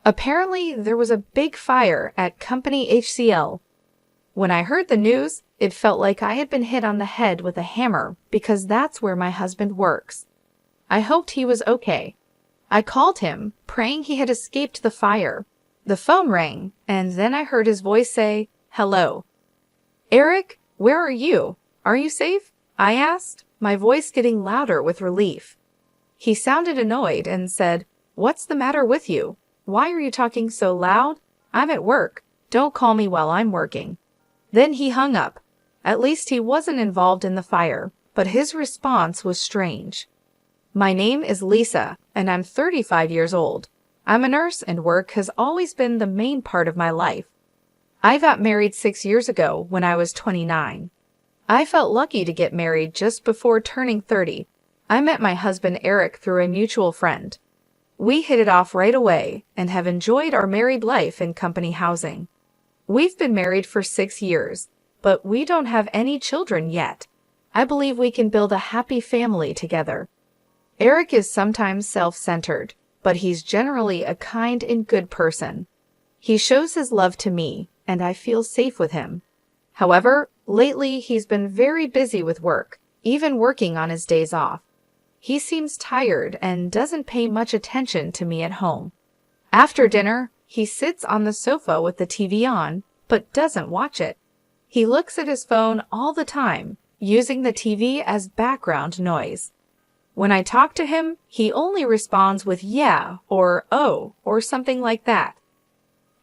Apparently, there was a big fire at Company HCL. When I heard the news, it felt like I had been hit on the head with a hammer because that's where my husband works. I hoped he was okay. I called him, praying he had escaped the fire. The phone rang, and then I heard his voice say, "Hello." "Eric, where are you? Are you safe?" I asked, my voice getting louder with relief. He sounded annoyed and said, "What's the matter with you? Why are you talking so loud? I'm at work. Don't call me while I'm working." Then he hung up. At least he wasn't involved in the fire, but his response was strange. My name is Lisa, and I'm 35 years old. I'm a nurse, and work has always been the main part of my life. I got married 6 years ago when I was 29. I felt lucky to get married just before turning 30. I met my husband Eric through a mutual friend. We hit it off right away and have enjoyed our married life in company housing. We've been married for 6 years, but we don't have any children yet. I believe we can build a happy family together. Eric is sometimes self-centered, but he's generally a kind and good person. He shows his love to me, and I feel safe with him. However, lately he's been very busy with work, even working on his days off. He seems tired and doesn't pay much attention to me at home. After dinner, he sits on the sofa with the TV on, but doesn't watch it. He looks at his phone all the time, using the TV as background noise. When I talk to him, he only responds with "yeah" or "oh" or something like that.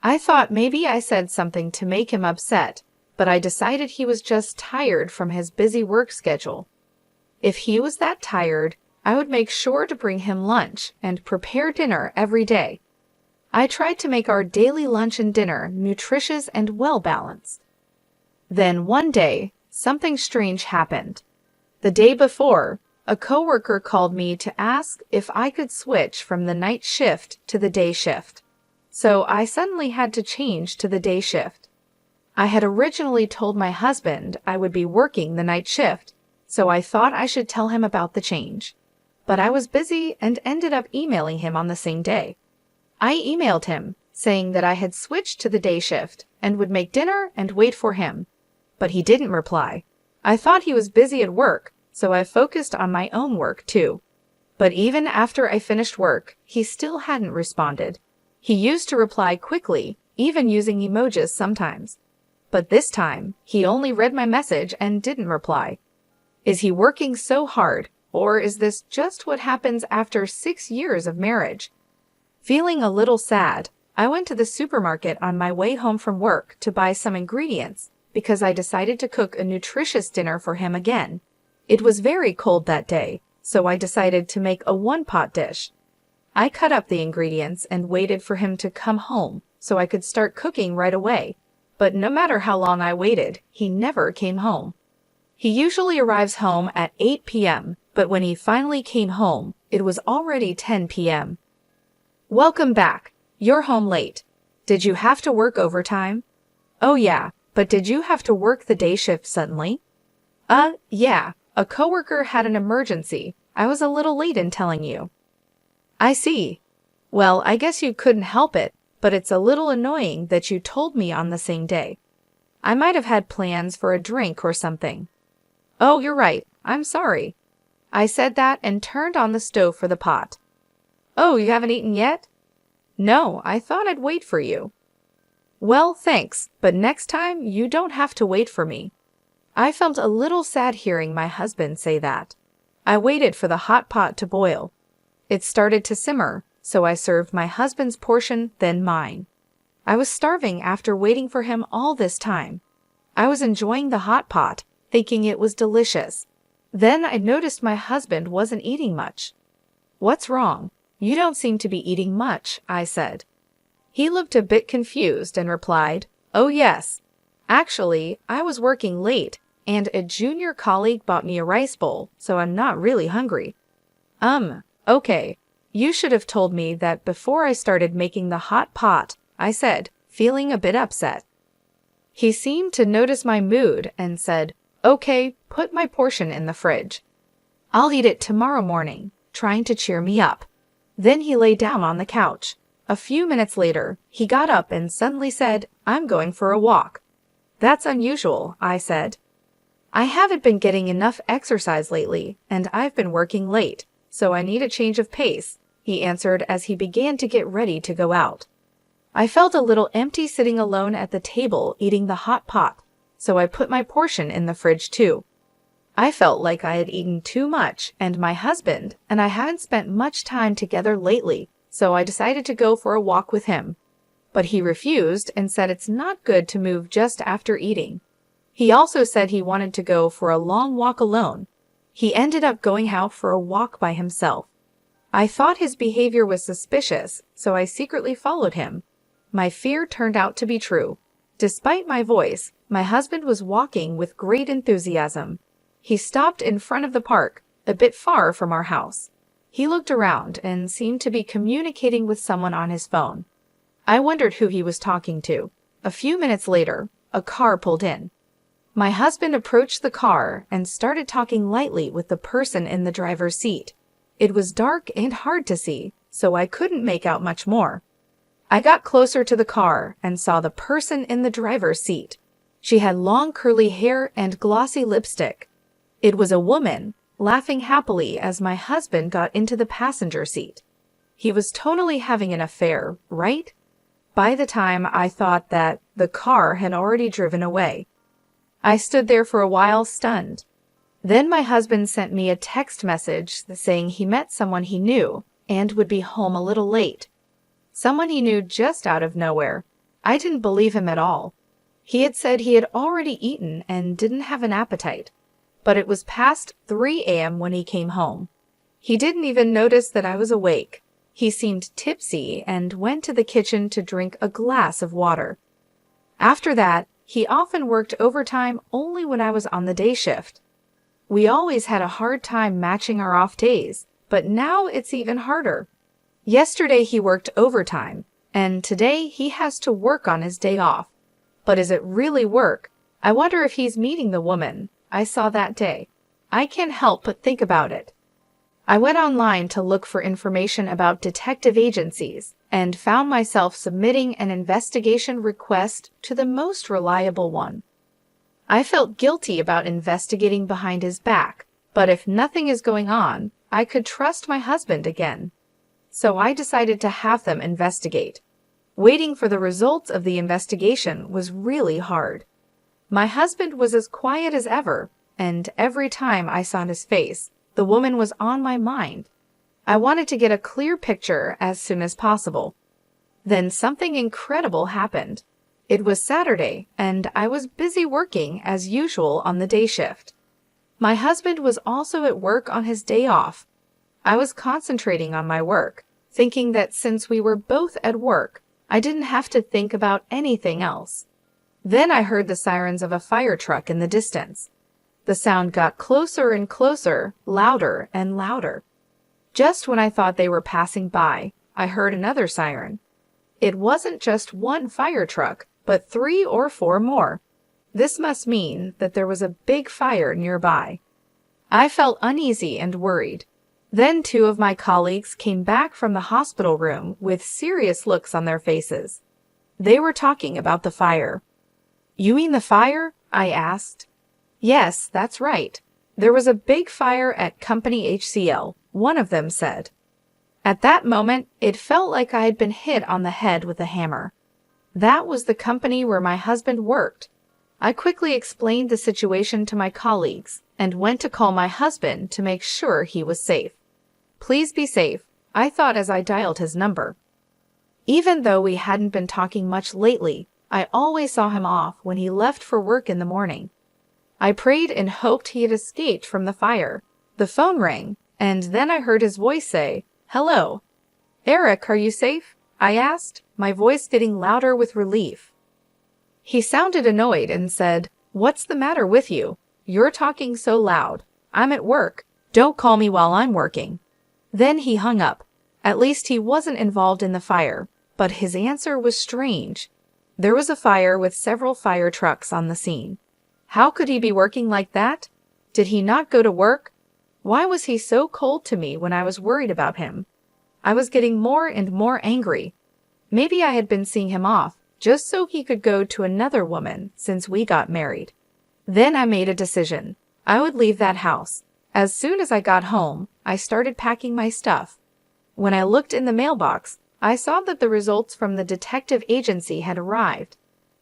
I thought maybe I said something to make him upset, but I decided he was just tired from his busy work schedule. If he was that tired, I would make sure to bring him lunch and prepare dinner every day. I tried to make our daily lunch and dinner nutritious and well-balanced. Then one day, something strange happened. The day before, a coworker called me to ask if I could switch from the night shift to the day shift. So I suddenly had to change to the day shift. I had originally told my husband I would be working the night shift, so I thought I should tell him about the change. But I was busy and ended up emailing him on the same day. I emailed him, saying that I had switched to the day shift and would make dinner and wait for him. But he didn't reply. I thought he was busy at work, so I focused on my own work too. But even after I finished work, he still hadn't responded. He used to reply quickly, even using emojis sometimes. But this time, he only read my message and didn't reply. Is he working so hard, or is this just what happens after 6 years of marriage? Feeling a little sad, I went to the supermarket on my way home from work to buy some ingredients because I decided to cook a nutritious dinner for him again. It was very cold that day, so I decided to make a one-pot dish. I cut up the ingredients and waited for him to come home so I could start cooking right away. But no matter how long I waited, he never came home. He usually arrives home at 8 p.m., but when he finally came home, it was already 10 p.m. Welcome back. You're home late. Did you have to work overtime? Oh yeah, but did you have to work the day shift suddenly? Yeah. A coworker had an emergency. I was a little late in telling you. I see. Well, I guess you couldn't help it, but it's a little annoying that you told me on the same day. I might have had plans for a drink or something. Oh, you're right. I'm sorry. I said that and turned on the stove for the pot. Oh, you haven't eaten yet? No, I thought I'd wait for you. Well, thanks, but next time you don't have to wait for me. I felt a little sad hearing my husband say that. I waited for the hot pot to boil. It started to simmer, so I served my husband's portion, then mine. I was starving after waiting for him all this time. I was enjoying the hot pot, thinking it was delicious. Then I noticed my husband wasn't eating much. What's wrong? You don't seem to be eating much, I said. He looked a bit confused and replied, Oh yes. Actually, I was working late, and a junior colleague bought me a rice bowl, so I'm not really hungry. Okay. You should have told me that before I started making the hot pot, I said, feeling a bit upset. He seemed to notice my mood and said, Okay, put my portion in the fridge. I'll eat it tomorrow morning, trying to cheer me up. Then he lay down on the couch. A few minutes later, he got up and suddenly said, "I'm going for a walk." "That's unusual," I said. "I haven't been getting enough exercise lately, and I've been working late, so I need a change of pace," he answered as he began to get ready to go out. I felt a little empty sitting alone at the table eating the hot pot, so I put my portion in the fridge too. I felt like I had eaten too much, and my husband and I haven't spent much time together lately, so I decided to go for a walk with him. But he refused and said it's not good to move just after eating. He also said he wanted to go for a long walk alone. He ended up going out for a walk by himself. I thought his behavior was suspicious, so I secretly followed him. My fear turned out to be true. Despite my voice, my husband was walking with great enthusiasm. He stopped in front of the park, a bit far from our house. He looked around and seemed to be communicating with someone on his phone. I wondered who he was talking to. A few minutes later, a car pulled in. My husband approached the car and started talking lightly with the person in the driver's seat. It was dark and hard to see, so I couldn't make out much more. I got closer to the car and saw the person in the driver's seat. She had long curly hair and glossy lipstick. It was a woman, laughing happily as my husband got into the passenger seat. He was totally having an affair, right? By the time I thought that, the car had already driven away. I stood there for a while stunned. Then my husband sent me a text message saying he met someone he knew and would be home a little late. Someone he knew just out of nowhere. I didn't believe him at all. He had said he had already eaten and didn't have an appetite. But it was past 3 a.m. when he came home. He didn't even notice that I was awake. He seemed tipsy and went to the kitchen to drink a glass of water. After that, he often worked overtime only when I was on the day shift. We always had a hard time matching our off days, but now it's even harder. Yesterday he worked overtime, and today he has to work on his day off. But is it really work? I wonder if he's meeting the woman I saw that day. I can't help but think about it. I went online to look for information about detective agencies and found myself submitting an investigation request to the most reliable one. I felt guilty about investigating behind his back, but if nothing is going on, I could trust my husband again. So I decided to have them investigate. Waiting for the results of the investigation was really hard. My husband was as quiet as ever, and every time I saw his face, the woman was on my mind. I wanted to get a clear picture as soon as possible. Then something incredible happened. It was Saturday, and I was busy working as usual on the day shift. My husband was also at work on his day off. I was concentrating on my work, thinking that since we were both at work, I didn't have to think about anything else. Then I heard the sirens of a fire truck in the distance. The sound got closer and closer, louder and louder. Just when I thought they were passing by, I heard another siren. It wasn't just one fire truck, but 3 or 4 more. This must mean that there was a big fire nearby. I felt uneasy and worried. Then 2 of my colleagues came back from the hospital room with serious looks on their faces. They were talking about the fire. "You mean the fire?" I asked. "Yes, that's right. There was a big fire at Company HCL," one of them said. At that moment, it felt like I had been hit on the head with a hammer. That was the company where my husband worked. I quickly explained the situation to my colleagues and went to call my husband to make sure he was safe. "Please be safe," I thought as I dialed his number. Even though we hadn't been talking much lately, I always saw him off when he left for work in the morning. I prayed and hoped he had escaped from the fire. The phone rang, and then I heard his voice say, "Hello. Eric, are you safe?" I asked, my voice getting louder with relief. He sounded annoyed and said, "What's the matter with you? You're talking so loud. I'm at work. Don't call me while I'm working." Then he hung up. At least he wasn't involved in the fire, but his answer was strange. There was a fire with several fire trucks on the scene. How could he be working like that? Did he not go to work? Why was he so cold to me when I was worried about him? I was getting more and more angry. Maybe I had been seeing him off just so he could go to another woman since we got married. Then I made a decision. I would leave that house. As soon as I got home, I started packing my stuff. When I looked in the mailbox, I saw that the results from the detective agency had arrived.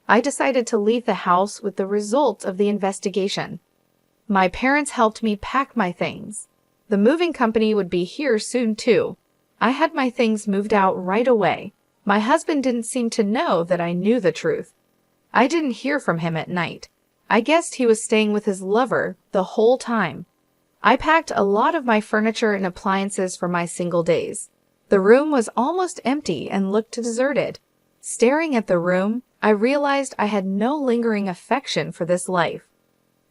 I decided to leave the house with the results of the investigation. My parents helped me pack my things. The moving company would be here soon too. I had my things moved out right away. My husband didn't seem to know that I knew the truth. I didn't hear from him at night. I guessed he was staying with his lover the whole time. I packed a lot of my furniture and appliances for my single days. The room was almost empty and looked deserted. Staring at the room, I realized I had no lingering affection for this life.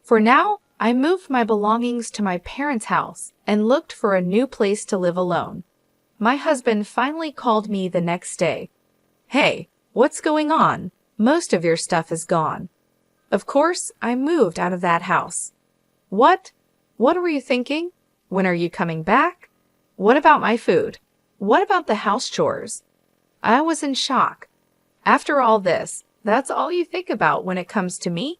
For now, I moved my belongings to my parents' house and looked for a new place to live alone. My husband finally called me the next day. "Hey, what's going on? Most of your stuff is gone." Of course, I moved out of that house. What? What were you thinking? When are you coming back? What about my food? What about the house chores? I was in shock. After all this, that's all you think about when it comes to me?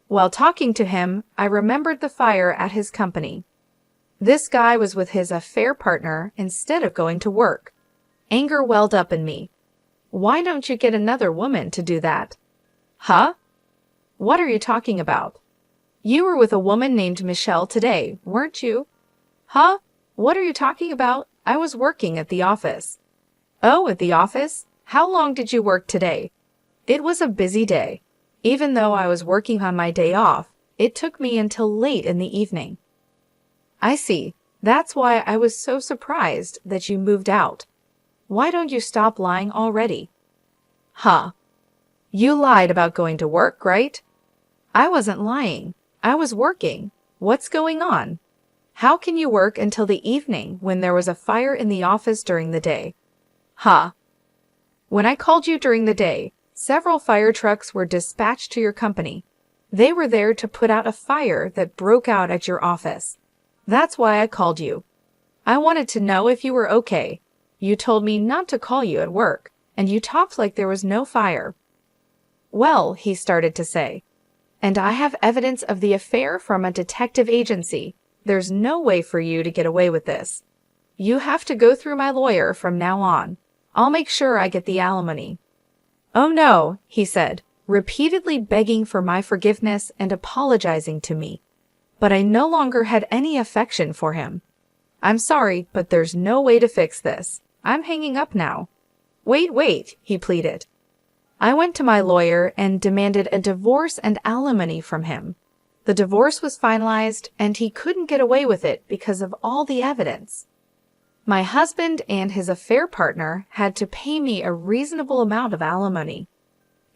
While talking to him, I remembered the fire at his company. This guy was with his affair partner instead of going to work. Anger welled up in me. Why don't you get another woman to do that? Huh? What are you talking about? You were with a woman named Michelle today, weren't you? Huh? What are you talking about? I was working at the office. Oh, at the office? How long did you work today? It was a busy day. Even though I was working on my day off, it took me until late in the evening. I see. That's why I was so surprised that you moved out. Why don't you stop lying already? Huh. You lied about going to work, right? I wasn't lying. I was working. What's going on? How can you work until the evening when there was a fire in the office during the day? Huh. When I called you during the day, several fire trucks were dispatched to your company. They were there to put out a fire that broke out at your office. That's why I called you. I wanted to know if you were okay. You told me not to call you at work, and you talked like there was no fire. Well, he started to say, and I have evidence of the affair from a detective agency. There's no way for you to get away with this. You have to go through my lawyer from now on. I'll make sure I get the alimony. Oh no, he said, repeatedly begging for my forgiveness and apologizing to me. But I no longer had any affection for him. I'm sorry, but there's no way to fix this. I'm hanging up now. Wait, he pleaded. I went to my lawyer and demanded a divorce and alimony from him. The divorce was finalized, and he couldn't get away with it because of all the evidence. My husband and his affair partner had to pay me a reasonable amount of alimony.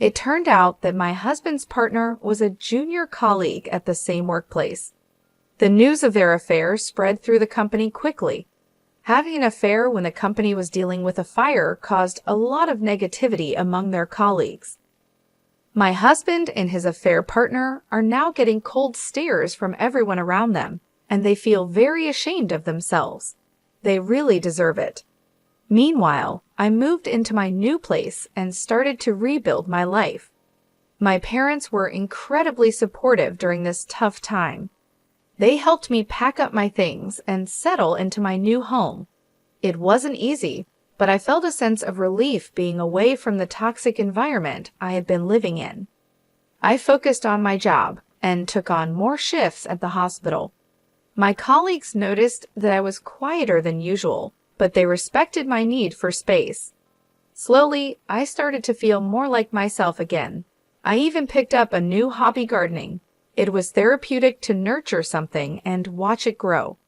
It turned out that my husband's partner was a junior colleague at the same workplace. The news of their affair spread through the company quickly. Having an affair when the company was dealing with a fire caused a lot of negativity among their colleagues. My husband and his affair partner are now getting cold stares from everyone around them, and they feel very ashamed of themselves. They really deserve it. Meanwhile, I moved into my new place and started to rebuild my life. My parents were incredibly supportive during this tough time. They helped me pack up my things and settle into my new home. It wasn't easy, but I felt a sense of relief being away from the toxic environment I had been living in. I focused on my job and took on more shifts at the hospital. My colleagues noticed that I was quieter than usual, but they respected my need for space. Slowly, I started to feel more like myself again. I even picked up a new hobby, gardening. It was therapeutic to nurture something and watch it grow.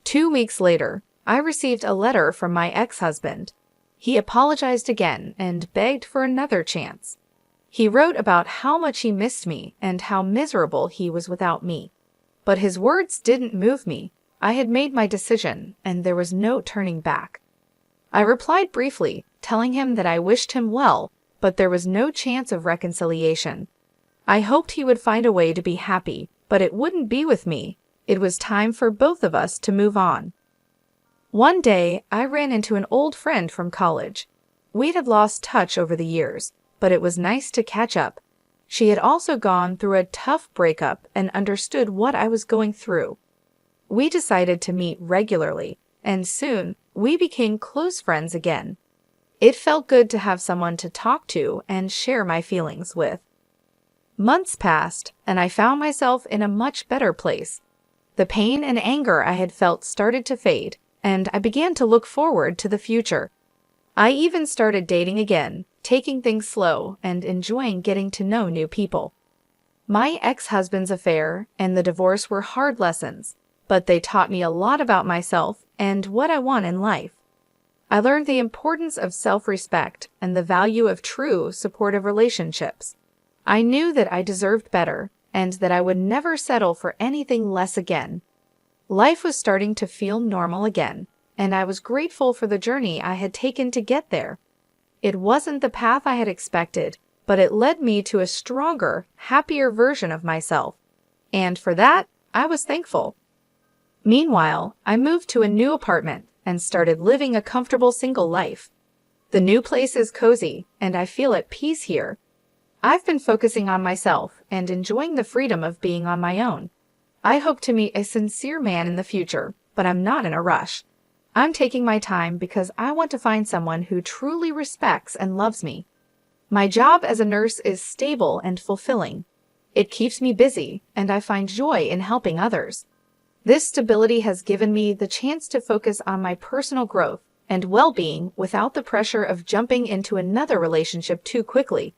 2 weeks later, I received a letter from my ex-husband. He apologized again and begged for another chance. He wrote about how much he missed me and how miserable he was without me. But his words didn't move me. I had made my decision, and there was no turning back. I replied briefly, telling him that I wished him well, but there was no chance of reconciliation. I hoped he would find a way to be happy, but it wouldn't be with me. It was time for both of us to move on. One day, I ran into an old friend from college. We had lost touch over the years, but it was nice to catch up. She had also gone through a tough breakup and understood what I was going through. We decided to meet regularly, and soon we became close friends again. It felt good to have someone to talk to and share my feelings with. Months passed, and I found myself in a much better place. The pain and anger I had felt started to fade, and I began to look forward to the future. I even started dating again, taking things slow and enjoying getting to know new people. My ex-husband's affair and the divorce were hard lessons, but they taught me a lot about myself and what I want in life. I learned the importance of self-respect and the value of true, supportive relationships. I knew that I deserved better and that I would never settle for anything less again. Life was starting to feel normal again, and I was grateful for the journey I had taken to get there. It wasn't the path I had expected, but it led me to a stronger, happier version of myself. And for that, I was thankful. Meanwhile, I moved to a new apartment and started living a comfortable single life. The new place is cozy, and I feel at peace here. I've been focusing on myself and enjoying the freedom of being on my own. I hope to meet a sincere man in the future, but I'm not in a rush. I'm taking my time because I want to find someone who truly respects and loves me. My job as a nurse is stable and fulfilling. It keeps me busy, and I find joy in helping others. This stability has given me the chance to focus on my personal growth and well-being without the pressure of jumping into another relationship too quickly.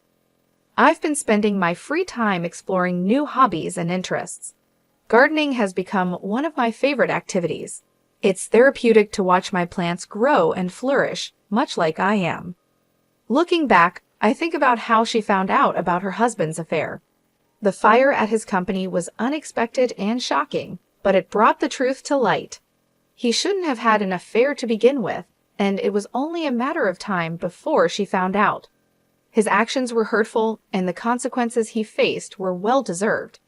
I've been spending my free time exploring new hobbies and interests. Gardening has become one of my favorite activities. It's therapeutic to watch my plants grow and flourish, much like I am. Looking back, I think about how she found out about her husband's affair. The fire at his company was unexpected and shocking, but it brought the truth to light. He shouldn't have had an affair to begin with, and it was only a matter of time before she found out. His actions were hurtful, and the consequences he faced were well-deserved.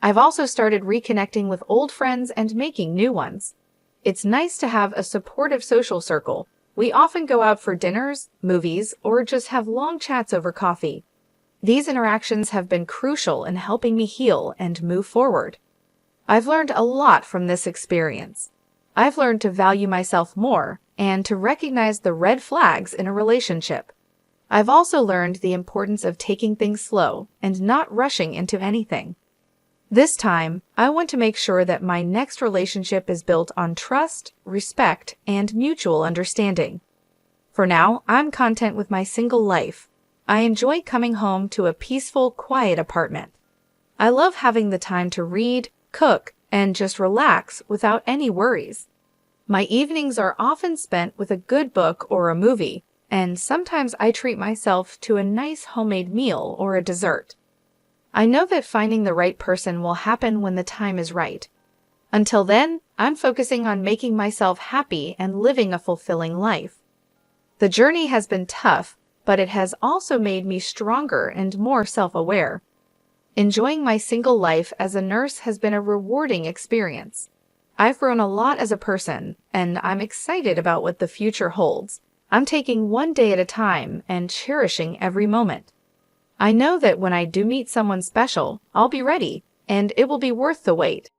I've also started reconnecting with old friends and making new ones. It's nice to have a supportive social circle. We often go out for dinners, movies, or just have long chats over coffee. These interactions have been crucial in helping me heal and move forward. I've learned a lot from this experience. I've learned to value myself more and to recognize the red flags in a relationship. I've also learned the importance of taking things slow and not rushing into anything. This time, I want to make sure that my next relationship is built on trust, respect, and mutual understanding. For now, I'm content with my single life. I enjoy coming home to a peaceful, quiet apartment. I love having the time to read, cook, and just relax without any worries. My evenings are often spent with a good book or a movie, and sometimes I treat myself to a nice homemade meal or a dessert. I know that finding the right person will happen when the time is right. Until then, I'm focusing on making myself happy and living a fulfilling life. The journey has been tough, but it has also made me stronger and more self-aware. Enjoying my single life as a nurse has been a rewarding experience. I've grown a lot as a person, and I'm excited about what the future holds. I'm taking one day at a time and cherishing every moment. I know that when I do meet someone special, I'll be ready, and it will be worth the wait.